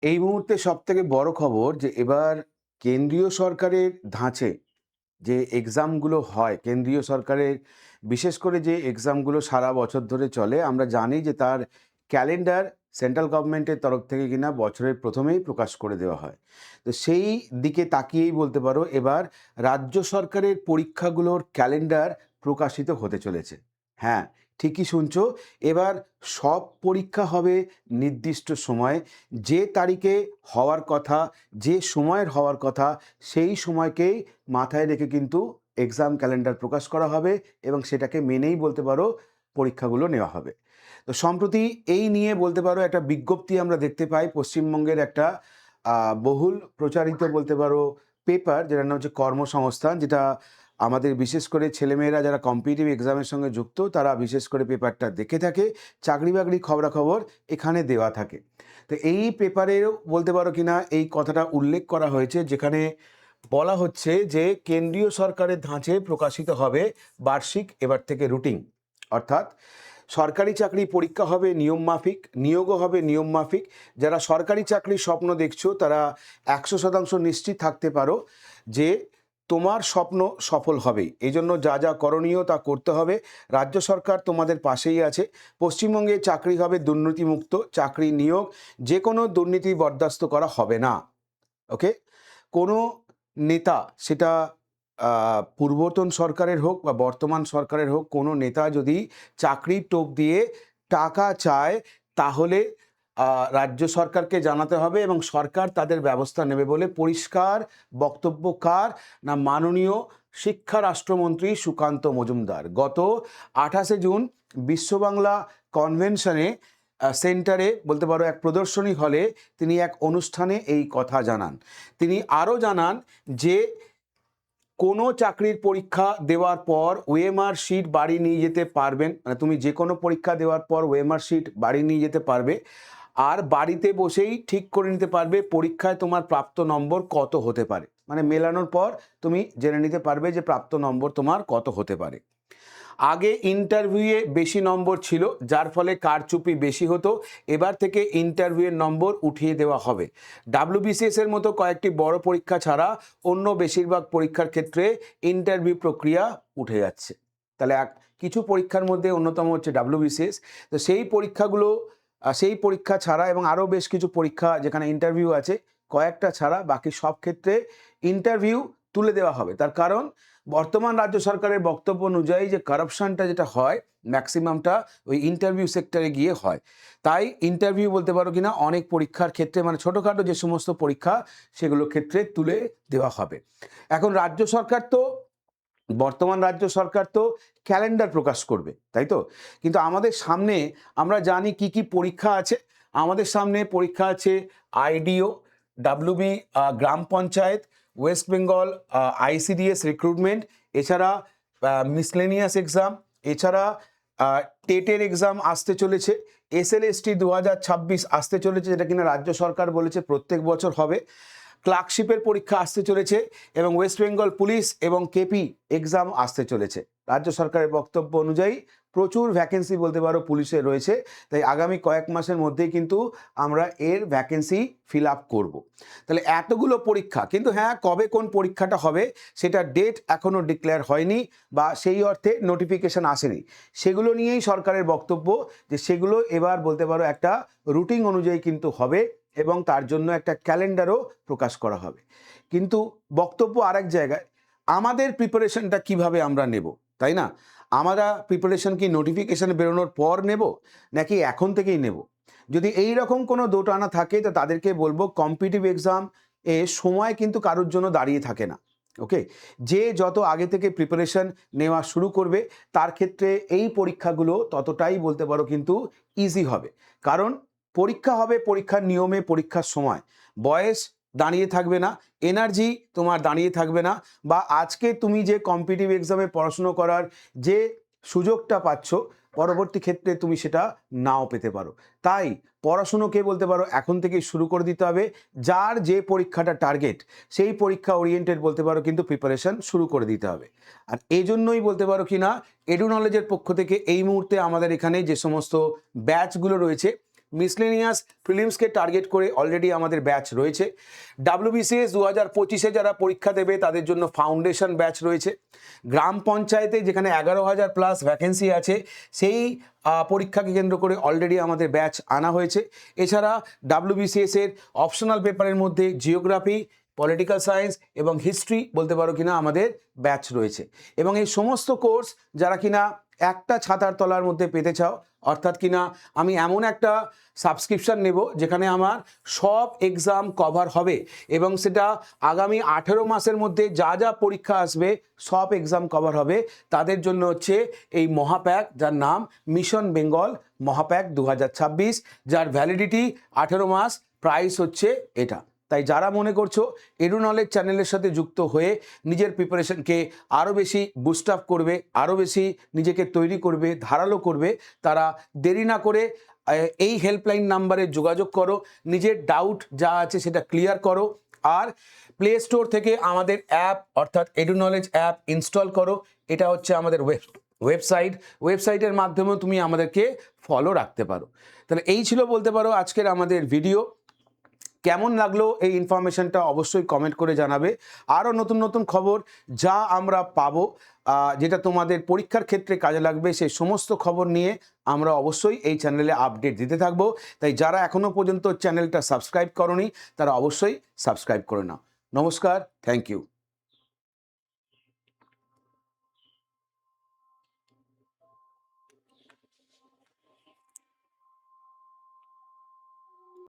এই মুহূর্তে সবথেকে বড় খবর যে এবার কেন্দ্রীয় সরকারের ধাঁচে যে এক্সামগুলো হয়, কেন্দ্রীয় সরকারের বিশেষ করে যে এক্সামগুলো সারা বছর ধরে চলে, আমরা জানি যে তার ক্যালেন্ডার সেন্ট্রাল গভর্নমেন্টের তরফ থেকে কিনা বছরের প্রথমেই প্রকাশ করে দেওয়া হয়। তো সেই দিকে তাকিয়েই বলতে পারো এবার রাজ্য সরকারের পরীক্ষাগুলোর ক্যালেন্ডার প্রকাশিত হতে চলেছে। হ্যাঁ, ঠিকই শুনছো। এবার সব পরীক্ষা হবে নির্দিষ্ট সময়ে, যে তারিখে হওয়ার কথা, যে সময়ের হওয়ার কথা, সেই সময়কেই মাথায় রেখে কিন্তু এক্সাম ক্যালেন্ডার প্রকাশ করা হবে এবং সেটাকে মেনেই বলতে পারো পরীক্ষাগুলো নেওয়া হবে। তো সম্প্রতি এই নিয়ে বলতে পারো একটা বিজ্ঞপ্তি আমরা দেখতে পাই পশ্চিমবঙ্গের একটা বহুল প্রচারিত বলতে পারো পেপার, যেটার নাম হচ্ছে কর্মসংস্থান, যেটা আমাদের বিশেষ করে ছেলেমেয়েরা যারা কম্পিটিটিভ এক্সামের সঙ্গে যুক্ত তারা বিশেষ করে পেপারটা দেখে থাকে। চাকরি বাকরি খবরাখবর এখানে দেওয়া থাকে। তো এই পেপারেও বলতে পারো কিনা এই কথাটা উল্লেখ করা হয়েছে, যেখানে বলা হচ্ছে যে কেন্দ্রীয় সরকারের ধাঁচে প্রকাশিত হবে বার্ষিক এবার থেকে রুটিন। অর্থাৎ সরকারি চাকরি পরীক্ষা হবে নিয়ম মাফিক, নিয়োগও হবে নিয়ম মাফিক। যারা সরকারি চাকরির স্বপ্ন দেখছো তারা 100% নিশ্চিত থাকতে পারো যে তোমার স্বপ্ন সফল হবেই। এই জন্য যা যা করণীয় তা করতে হবে। রাজ্য সরকার তোমাদের পাশেই আছে। পশ্চিমবঙ্গে চাকরি হবে দুর্নীতিমুক্ত, চাকরি নিয়োগ যে কোনো দুর্নীতি বরদাস্ত করা হবে না। ওকে? কোনো নেতা, সেটা পূর্বতন সরকারের হোক বা বর্তমান সরকারের হোক, কোনো নেতা যদি চাকরির টোপ দিয়ে টাকা চায়, তাহলে রাজ্য সরকারকে জানাতে হবে এবং সরকার তাদের ব্যবস্থা নেবে বলে পরিষ্কার বক্তব্য কার? না, মাননীয় শিক্ষা রাষ্ট্রমন্ত্রী সুকান্ত মজুমদার গত 28শে জুন বিশ্ববাংলা কনভেনশনে সেন্টারে বলতে পারো এক প্রদর্শনী হলে তিনি এক অনুষ্ঠানে এই কথা জানান। তিনি আরও জানান যে কোনো চাকরির পরীক্ষা দেওয়ার পর ওএমআর শিট বাড়ি নিয়ে যেতে পারবেন, মানে তুমি যে কোনো পরীক্ষা দেওয়ার পর ওএমআর শিট বাড়ি নিয়ে যেতে পারবে, আর বাড়িতে বসেই ঠিক করে নিতে পারবে পরীক্ষায় তোমার প্রাপ্ত নম্বর কত হতে পারে। মানে মেলানোর পর তুমি জেনে নিতে পারবে যে প্রাপ্ত নম্বর তোমার কত হতে পারে। আগে ইন্টারভিউয়ে বেশি নম্বর ছিল, যার ফলে কারচুপি বেশি হতো। এবার থেকে ইন্টারভিউয়ের নম্বর উঠিয়ে দেওয়া হবে। ডাব্লিউবিসিএস এর মতো কয়েকটি বড় পরীক্ষা ছাড়া অন্য বেশিরভাগ পরীক্ষার ক্ষেত্রে ইন্টারভিউ প্রক্রিয়া উঠে যাচ্ছে। তাহলে কিছু পরীক্ষার মধ্যে অন্যতম হচ্ছে ডাব্লিউবিসিএস। তো সেই পরীক্ষাগুলো, সেই পরীক্ষা ছাড়া এবং আরও বেশ কিছু পরীক্ষা যেখানে ইন্টারভিউ আছে, কয়েকটা ছাড়া বাকি সব ক্ষেত্রে ইন্টারভিউ তুলে দেওয়া হবে। তার কারণ বর্তমান রাজ্য সরকারের বক্তব্য অনুযায়ী যে কারাপশনটা যেটা হয় ম্যাক্সিমামটা ওই ইন্টারভিউ সেক্টরে গিয়ে হয়। তাই ইন্টারভিউ বলতে পারো কিনা অনেক পরীক্ষার ক্ষেত্রে, মানে ছোটোখাটো যে সমস্ত পরীক্ষা সেগুলোর ক্ষেত্রে তুলে দেওয়া হবে। এখন রাজ্য সরকার তো, বর্তমান রাজ্য সরকার তো ক্যালেন্ডার প্রকাশ করবে, তাই তো? কিন্তু আমাদের সামনে আমরা জানি কি কি পরীক্ষা আছে। আমাদের সামনে পরীক্ষা আছে আইডিও, WB gram panchayat, West Bengal ICDS recruitment, এছাড়া মিসলেনিয়াস এক্সাম, এছাড়া টেটের এক্সাম আসতে চলেছে, এসএলএসটি 2026 আসতে চলেছে, যেটা কিনা রাজ্য সরকার বলেছে প্রত্যেক বছর হবে। ক্লার্কশিপের পরীক্ষা আসতে চলেছে এবং ওয়েস্ট বেঙ্গল পুলিশ এবং কেপি এক্সাম আসতে চলেছে। রাজ্য সরকারের বক্তব্য অনুযায়ী প্রচুর ভ্যাকেন্সি বলতে পারো পুলিশে রয়েছে। তাই আগামী কয়েক মাসের মধ্যেই কিন্তু আমরা এর ভ্যাকেন্সি ফিল আপ করবো। তাহলে এতগুলো পরীক্ষা, কিন্তু হ্যাঁ, কবে কোন পরীক্ষাটা হবে সেটা ডেট এখনও ডিক্লেয়ার হয়নি বা সেই অর্থে নোটিফিকেশন আসেনি। সেগুলো নিয়েই সরকারের বক্তব্য যে সেগুলো এবার বলতে পারো একটা রুটিন অনুযায়ী কিন্তু হবে এবং তার জন্য একটা ক্যালেন্ডারও প্রকাশ করা হবে। কিন্তু বক্তব্য আরেক জায়গায়, আমাদের প্রিপারেশনটা কিভাবে আমরা নেব, তাই না? আমরা প্রিপারেশন কি নোটিফিকেশন বেরোনোর পর নেব নাকি এখন থেকেই নেব? যদি এই রকম কোনো দোটানা থাকে তো তাদেরকে বলবো কম্পিটিটিভ এক্সাম এ সময় কিন্তু কারোর জন্য দাঁড়িয়ে থাকে না। ওকে? যে যত আগে থেকে প্রিপারেশন নেওয়া শুরু করবে তার ক্ষেত্রে এই পরীক্ষাগুলো ততটাই বলতে পারো কিন্তু ইজি হবে। কারণ পরীক্ষা হবে পরীক্ষার নিয়মে, পরীক্ষার সময়। বয়স দাঁড়িয়ে থাকবে না, এনার্জি তোমার দাঁড়িয়ে থাকবে না, বা আজকে তুমি যে কম্পিটিটিভ এক্সামে পড়াশুনো করার যে সুযোগটা পাচ্ছ, পরবর্তী ক্ষেত্রে তুমি সেটা নাও পেতে পারো। তাই পড়াশুনোকে বলতে পারো এখন থেকেই শুরু করে দিতে হবে। যার যে পরীক্ষাটা টার্গেট সেই পরীক্ষা ওরিয়েন্টেড বলতে পারো কিন্তু প্রিপারেশন শুরু করে দিতে হবে। আর এই জন্যই বলতে পারো কি না, এডু নলেজের পক্ষ থেকে এই মুহূর্তে আমাদের এখানে যে সমস্ত ব্যাচগুলো রয়েছে মিসলেনিয়াস প্রিলিমসকে টার্গেট করে অলরেডি আমাদের ব্যাচ রয়েছে। WBCS 2025-এ যারা পরীক্ষা দেবে তাদের জন্য ফাউন্ডেশন ব্যাচ রয়েছে। গ্রাম পঞ্চায়েতে যেখানে 11,000 প্লাস ভ্যাকেন্সি আছে, সেই পরীক্ষাকে কেন্দ্র করে অলরেডি আমাদের ব্যাচ আনা হয়েছে। এছাড়া WBCS-এর অপশনাল পেপারের মধ্যে জিওগ্রাফি, পলিটিক্যাল সায়েন্স এবং হিস্ট্রি বলতে পারো কিনা আমাদের ব্যাচ রয়েছে। এবং এই সমস্ত কোর্স যারা কিনা একটা ছাতার তলার মধ্যে পেতে চাও, অর্থাৎ কিনা আমি এমন একটা সাবস্ক্রিপশান নেব যেখানে আমার সব এক্সাম কভার হবে এবং সেটা আগামী 18 মাসের মধ্যে যা যা পরীক্ষা আসবে সব এক্সাম কভার হবে, তাদের জন্য হচ্ছে এই মহাপ্যাক, যার নাম মিশন বেঙ্গল মহাপ্যাক 2026, যার ভ্যালিডিটি 18 মাস, প্রাইস হচ্ছে এটা। তাই যারা মনে করছো এডু নলেজ চ্যানেলের সাথে যুক্ত হয়ে নিজের প্রিপারেশনকে আরও বেশি বুস্ট আপ করবে, আরও বেশি নিজেকে তৈরি করবে, ধারালো করবে, তারা দেরি না করে এই হেল্পলাইন নাম্বারে যোগাযোগ করো, নিজের ডাউট যা আছে সেটা ক্লিয়ার করো। আর প্লে স্টোর থেকে আমাদের অ্যাপ অর্থাৎ এডু নলেজ অ্যাপ ইনস্টল করো। এটা হচ্ছে আমাদের ওয়েবসাইটের মাধ্যমেও তুমি আমাদেরকে ফলো রাখতে পারো। তাহলে এই ছিল বলতে পারো আজকের আমাদের ভিডিও। কেমন লাগলো এই ইনফরমেশনটা অবশ্যই কমেন্ট করে জানাবে। আরও নতুন নতুন খবর যা আমরা পাবো, যেটা তোমাদের পরীক্ষার ক্ষেত্রে কাজে লাগবে, সেই সমস্ত খবর নিয়ে আমরা অবশ্যই এই চ্যানেলে আপডেট দিতে থাকবো। তাই যারা এখনও পর্যন্ত চ্যানেলটা সাবস্ক্রাইব করনি তারা অবশ্যই সাবস্ক্রাইব করে নাও। নমস্কার, থ্যাংক ইউ।